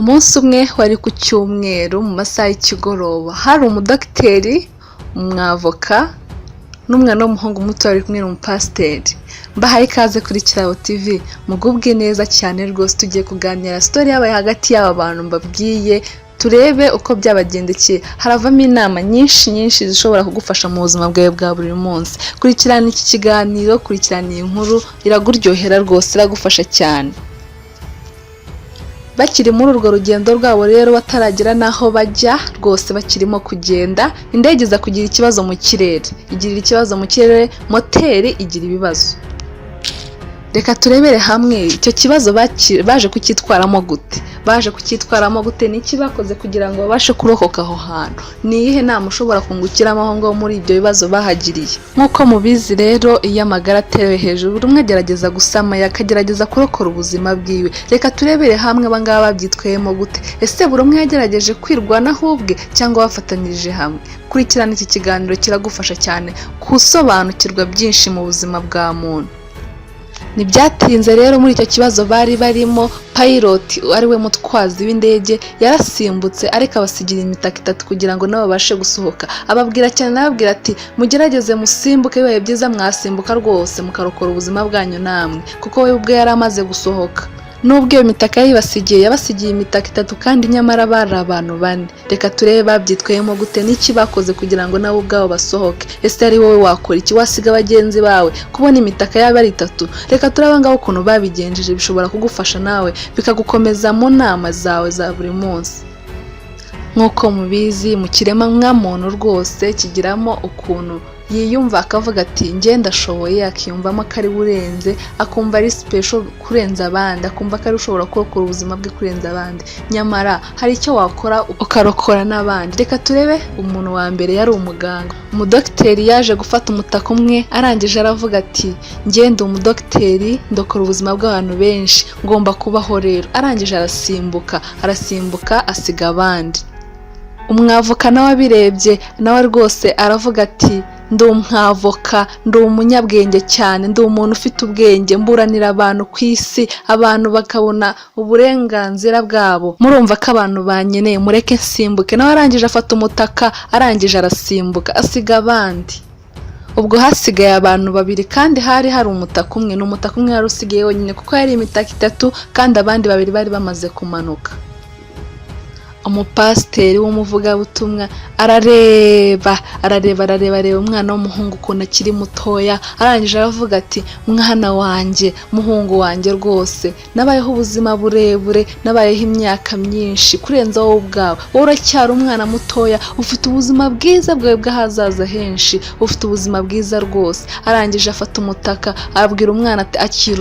Umunsi umwe wari ku cyumweru mu masaha y'ikigoroba, hari umudogiteri, umwavoka n'umwana w'umuhungu muto wari kumwe n'umupasiteri. Mbahaye ikaze kuri Kirabo TV, mugubwe neza cyane rwose. Tugiye kuganira story yabaye hagati y'aba bantu mbabwiye, turebe uko byabagendekeye. Haravamo inama nyinshi zishobora kugufasha mu buzima bwawe bwa buri munsi. Kurikirana iki kiganiro, kurikirana iyi nkuru, iraguryohera rwose, iragufasha cyane. Bakiri muri urwo rugendo rwabo rero, bataragera naho bajya rwose, bakirimo kugenda, indege iza kugira ikibazo mu kirere. Igirira ikibazo mu kirere, moteri igira ibibazo. Reka turebere hamwe icyo kibazo baje kucyitwaramo gute. N'iki bakoze kugira ngo babashe kurokoka aho hantu. Ni iyihe nama ushobora kungukiramo aho ngaho muri ibyo bibazo bahagiriye. Nk'uko mubizi rero, iyo amagara atewe hejuru, buri umwe agerageza gusama, akagerageza kurokora ubuzima bwiwe. Reka turebere hamwe abangaba babyitwayemo gute. Ese buri umwe yagerageje kwirwanaho ubwe cyangwa bafatanyirije hamwe? Kurikirana iki kiganiro kiragufasha cyane gusobanukirwa byinshi mu buzima bwa muntu. Ntibyatinze rero, muri icyo kibazo bari barimo, pilot ari we mutwazi w'indege yarasimbutse, ariko abasigira imitaka 3 kugira ngo nabo babashe gusohoka. Ababwira ati mugerageze musimbuke, bibaye byiza mwasimbuka rwose mukarokora ubuzima bwanyu namwe, kuko we ubwe yari amaze gusohoka. Nubwo iyo mitaka yabasigiye imitaka 3 kandi nyamara bari abantu 4. Reka turebe babyitwayemo gute, n'iki bakoze kugira ngo nabo ubwabo basohoke. Ese ari wowe wakora iki? Wasiga bagenzi bawe kubona imitaka yaba ari 3? Reka turebe ngaho ukuntu babigenjeje, bishobora kugufasha nawe bikagukomeza mu nama zawe za buri munsi. Nk'uko mubizi, mu kirema muntu rwose kigiramo ukuntu yiyumva, akavuga ati njye ndashoboye, akiyumvamo ko ari burenze, akumva ari special kurenza abandi, akumva ko ari ushobora kurokora ubuzima bwe kurenza abandi. Nyamara hari icyo wakora ukarokora n'abandi. Reka turebe umuntu wa mbere, yari umuganga. Umudogiteri yaje gufata umutaka umwe, arangije aravuga ati njye ndi umudogiteri, ndokora ubuzima bw'abantu benshi, ngomba kubaho rero. Arangije arasimbuka asiga abandi. Umwavoka nawe abirebye, nawe rwose aravuga ati ndi umwavoka, ndi umunyabwenge cyane, ndi umuntu ufite ubwenge, mburanira abantu ku isi, abantu bakabona uburenganzira bwabo. Murumva ko abantu banyeneye, mureke nsimbuke. Nawe arangije afata umutaka, arangije arasimbuka asiga abandi. Ubwo hasigaye abantu 2, kandi hari umutaka umwe. N'umutaka umwe yari usigaye wenyine, kuko yari imitaka 3 kandi abandi 2 bari bamaze kumanuka. Umupasiteri w'umuvugabutumwa arareba umwana w'umuhungu ukuntu akiri mutoya. Arangije aravuga ati mwana wanjye, muhungu wanjye, rwose nabayeho ubuzima burebure, nabayeho imyaka myinshi kurenza wowe ubwawe. Wowe uracyari umwana mutoya, ufite ubuzima bwiza bwawe bw'ahazaza henshi, ufite ubuzima bwiza rwose. Arangije afata umutaka, arabwira umwana ati akira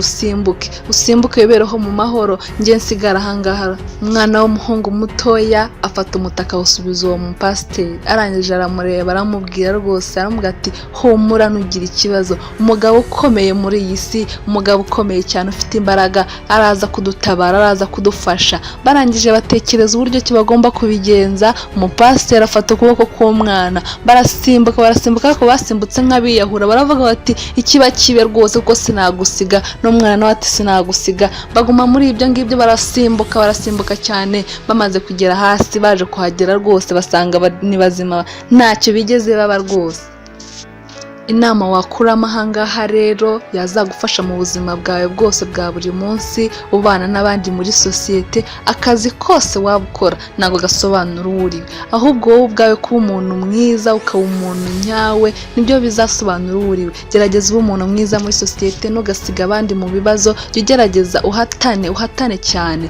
usimbuke wibereho mu mahoro, njye nsigara ahangaha. Umwana w'umuhungu mutoya afata umutaka awusubiza uwo mupasiteri. Arangije aramureba, aramubwira rwose, aramubwira ati humura, nugira ikibazo, umugabo ukomeye muri iyi si, umugabo ukomeye cyane ufite imbaraga, araza kudutabara, araza kudufasha. Barangije batekereza uburyo ki bagomba kubigenza. Umupasiteri afata ukuboko k'umwana, barasimbuka, ariko basimbutse nk'abiyahura. Baravuga bati ikiba kibe rwose, kuko sinagusiga. N'umwana nawe ati sinagusiga. Baguma muri ibyo ngibyo, barasimbuka cyane. Bamaze kugera hasi, baje kuhagera rwose, basanga ni bazima, ntacyo bigeze baba rwose. Inama wakuramo ahangaha rero yazagufasha mu buzima bwawe bwose bwa buri munsi, ubana n'abandi muri sosiyete. Akazi kose waba ukora ntabwo gasobanura uwo uriwe, ahubwo wowe ubwawe kuba umuntu mwiza, ukaba umuntu nyawe, nibyo bizasobanura uwo uriwe. Gerageza ube umuntu mwiza muri sosiyete, ntugasiga abandi mu bibazo. Jya ugerageza uhatane cyane.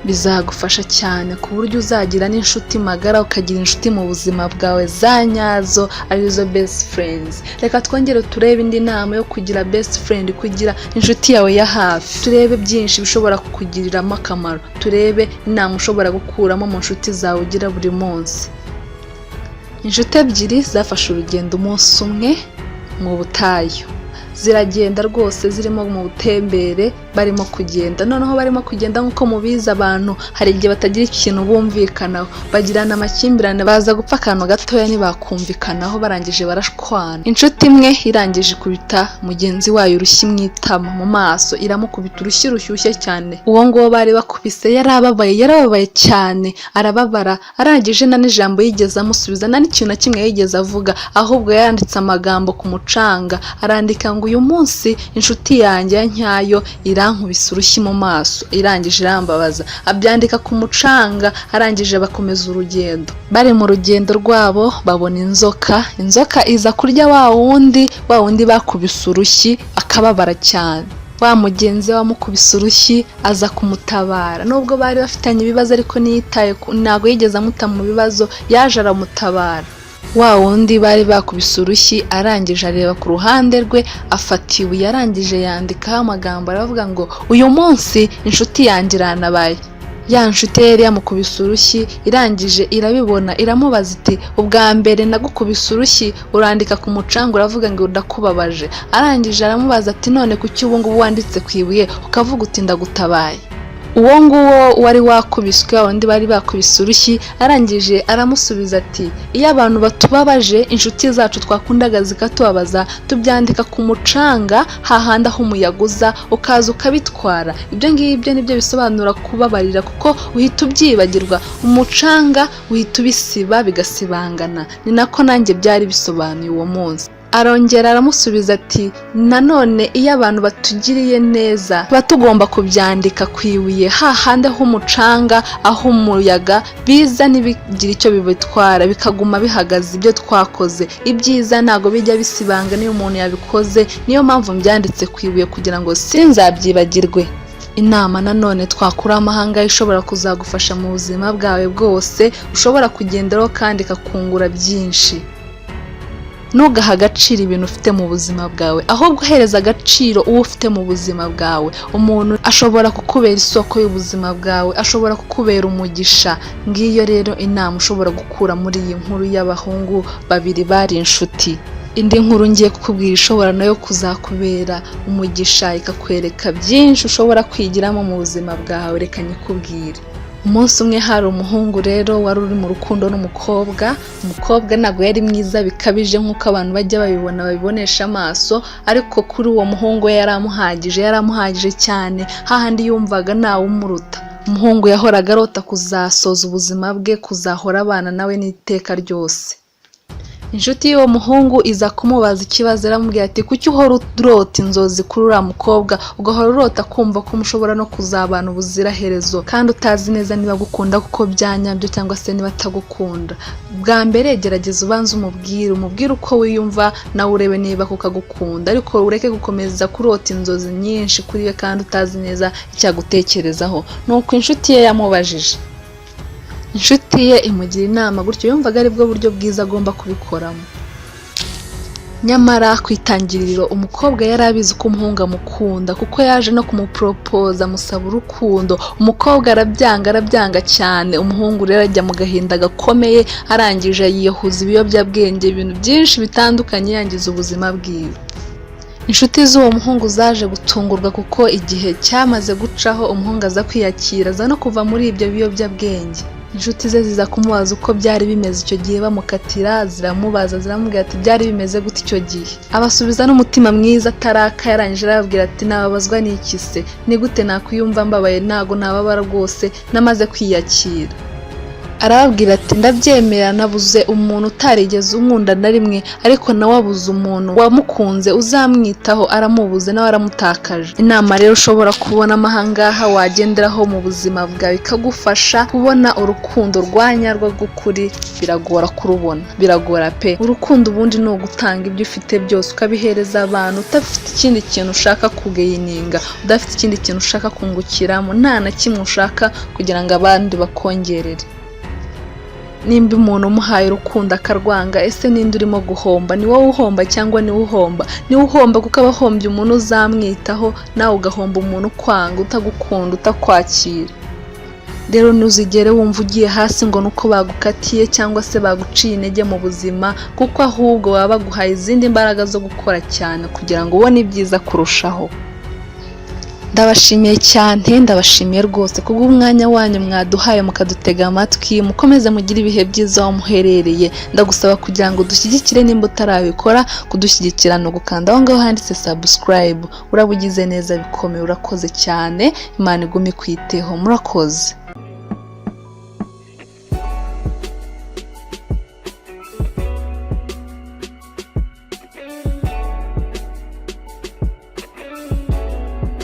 Bizagufasha cyane ku buryo uzagira n'inshuti magara, ukagira inshuti mu buzima bwawe za nyazo, arizo best friends. Reka twongere turebe indi nama yo kugira best friend, kugira inshuti yawe ya hafi. Turebe byinshi bishobora kukugiriramo akamaro. Turebe inama ushobora gukuramo mu nshuti zawe ugira buri munsi. Inshuti 2 zafashe urugendo umunsi umwe mu butayu. Ziragenda rwose, zirimo mu butembere, barimo kugenda. Noneho barimo kugenda nk'uko mubizi abantu hari igihe batagira ikintu bumvikanaho, bagirana amakimbirane, baza gupfa akantu gatoya ntibakumvikanaho, barangije barashwana. Inshuti imwe irangije ikubita mugenzi wayo urushyi mu itama, mu maso iramukubita urushyi rushyushye cyane. Uwo nguwo bari bakubise yarababaye cyane, arababara, arangije nta n'ijambo yigeze amusubiza, nta n'ikintu na kimwe yigeze avuga, ahubwo yanditse amagambo ku mucanga, arandika ngo uyu munsi inshuti yanjye ya nyayo irankubise urushyi mu maso, irangije irambabaza, abyandika ku mucanga. Arangije bakomeza urugendo. Bari mu rugendo rwabo babona inzoka iza kurya wa wundi bakubise urushyi, akababara cyane. Wa mugenzi wamukubise urushyi aza kumutabara, nubwo bari bafitanye ibibazo ariko ntago yigeze amuta mu bibazo, yaje aramutabara. Wa wundi bari bakubise urushyi arangije areba ku ruhande rwe, afata ibuye, arangije yandikaho amagambo, aravuga ngo uyu munsi inshuti yanjye iranabaye. Ya nshuti yari yamukubise urushyi irangije irabibona, iramubaza iti ubwa mbere nagukubise urushyi urandika ku mucanga uravuga ngo ndakubabaje. Arangije aramubaza ati none kuki ubu ngubu wanditse ku ibuye ukavuga uti ndagutabaye? Uwo nguwo wari wakubiswe, undi bari bakubise urushyi, arangije aramusubiza ati iyo abantu batubabaje, inshuti zacu twakundaga zikatubabaza, tubyandika ku mucanga hahandi aho umuyaga uza ukaza ukabitwara. Ibyo ngibyo nibyo bisobanura kubabarira, kuko uhita ubyibagirwa, umucanga uhita ubisiba bigasibangana. Ni nako nanjye byari bisobanuye uwo munsi. Arongera aramusubiza ati nanone iyo abantu batugiriye neza tuba tugomba kubyandika ku ibuye hahandi aho umucanga, aho umuyaga biza ntibigire icyo bibitwara, bikaguma bihagaze ibyo twakoze. Ibyiza ntago bijya bisibanga niyo umuntu yabikoze, niyo mpamvu mbyanditse ku ibuye kugira ngo sinzabyibagirwe. Inama nanone twakura amahanga ishobora kuzagufasha mu buzima bwawe bwose, ushobora kugenderaho kandi ikakungura byinshi. Ntugaha agaciro ibintu ufite mu buzima bwawe, ahubwo uhereza agaciro uwo ufite mu buzima bwawe. Umuntu ashobora kukubera isoko y'ubuzima bwawe, ashobora kukubera umugisha. Ngiyo rero inama ushobora gukura muri iyi nkuru y'abahungu babiri bari inshuti. Indi nkuru ngiye kukubwira ishobora nayo kuzakubera umugisha, ikakwereka byinshi ushobora kwigiramo mu buzima bwawe. Reka nyikubwire. Umunsi umwe hari umuhungu rero wari uri mu rukundo n'umukobwa. Umukobwa ntabwo yari mwiza bikabije nk'uko abantu bajya babibonesha amaso, ariko kuri uwo muhungu yari amuhagije cyane, hahandi yumvaga ntawe umuruta. Umuhungu yahoraga arota kuzasoza ubuzima bwe, kuzahora abana nawe n'iteka ryose. Inshuti y'uwo muhungu iza kumubaza ikibazo, aramubwira ati kuki uhora urota inzozi kuri uriya mukobwa, ugahora urota kumva ko mushobora no kuzabana ubuziraherezo kandi utazi neza niba agukunda kuko byanyabyo cyangwa se niba atagukunda. Bwa mbere gerageza ubanze umubwire uko wiyumva, nawe urebe niba kuko agukunda, ariko ureke gukomeza kurota inzozi nyinshi kuri we kandi utazi neza icyagutekerezaho. Nuko inshuti ye yamubajije, inshuti ye imugira inama gutyo, yumvaga ari bwo buryo bwiza agomba kubikoramo. Nyamara ku itangiriro umukobwa yari abizi ko umuhungu amukunda, kuko yaje no kumuporopoza amusaba urukundo. Umukobwa arabyanga cyane. Umuhungu rero ajya mu gahinda gakomeye, arangije yiyahuza ibiyobyabwenge, ibintu byinshi bitandukanye, yangiza ubuzima bwiwe. Inshuti z'uwo muhungu zaje gutungurwa kuko igihe cyamaze gucaho, umuhungu aza kwiyakira, aza no kuva muri ibyo biyobyabwenge. Inshuti ze ziza kumubaza uko byari bimeze icyo gihe bamukatira, ziramubwira ati byari bimeze gute icyo gihe. Abasubiza n'umutima mwiza ataraka, yarangije arababwira ati nababazwa n'iki se, ni gute nakwiyumva mbabaye, ntago nababara rwose, namaze kwiyakira. Arababwira ati ndabyemera, nabuze umuntu utarigeze unkunda na rimwe, ariko nawe abuze umuntu wamukunze uzamwitaho, aramubuze nawe aramutakaje. Inama rero ushobora kubona ahangaha wagenderaho mu buzima bwawe ikagufasha kubona urukundo rwanyarwo rw'ukuri. Biragora kurubona, biragora pe. Urukundo ubundi ni ugutanga ibyo ufite byose ukabihereza abantu, udafite ikindi kintu ushaka kugayininga, udafite ikindi kintu ushaka kungukiramo, nta na kimwe ushaka kugira ngo abandi bakongerere. Nimba umuntu umuhaye urukundo akarwanga, ese ninde urimo guhomba? Ni wowe uhomba cyangwa ni uhomba? Ni uhomba kuko aba ahombye umuntu uzamwitaho, nawe ugahomba umuntu ukwanga, utagukunda, utakwakira. Rero ntuzigere wumva ugiye hasi ngo nuko bagukatiye cyangwa se baguciye intege mu buzima, kuko ahubwo baba baguhaye izindi mbaraga zo gukora cyane kugira ngo ubone ibyiza kurushaho. ndabashimiye cyane, ndabashimiye rwose kubw'umwanya wanyu mwaduhaye mukadutega amatwi. Mukomeze mugire ibihe byiza aho muherereye. Ndagusaba kugira ngo dushyigikire, nimba utarabikora kudushyigikira no gukanda aho ngaho handitse subscribe. Urabugize neza bikomeye, urakoze cyane. Imana igume ikwiteho, murakoze.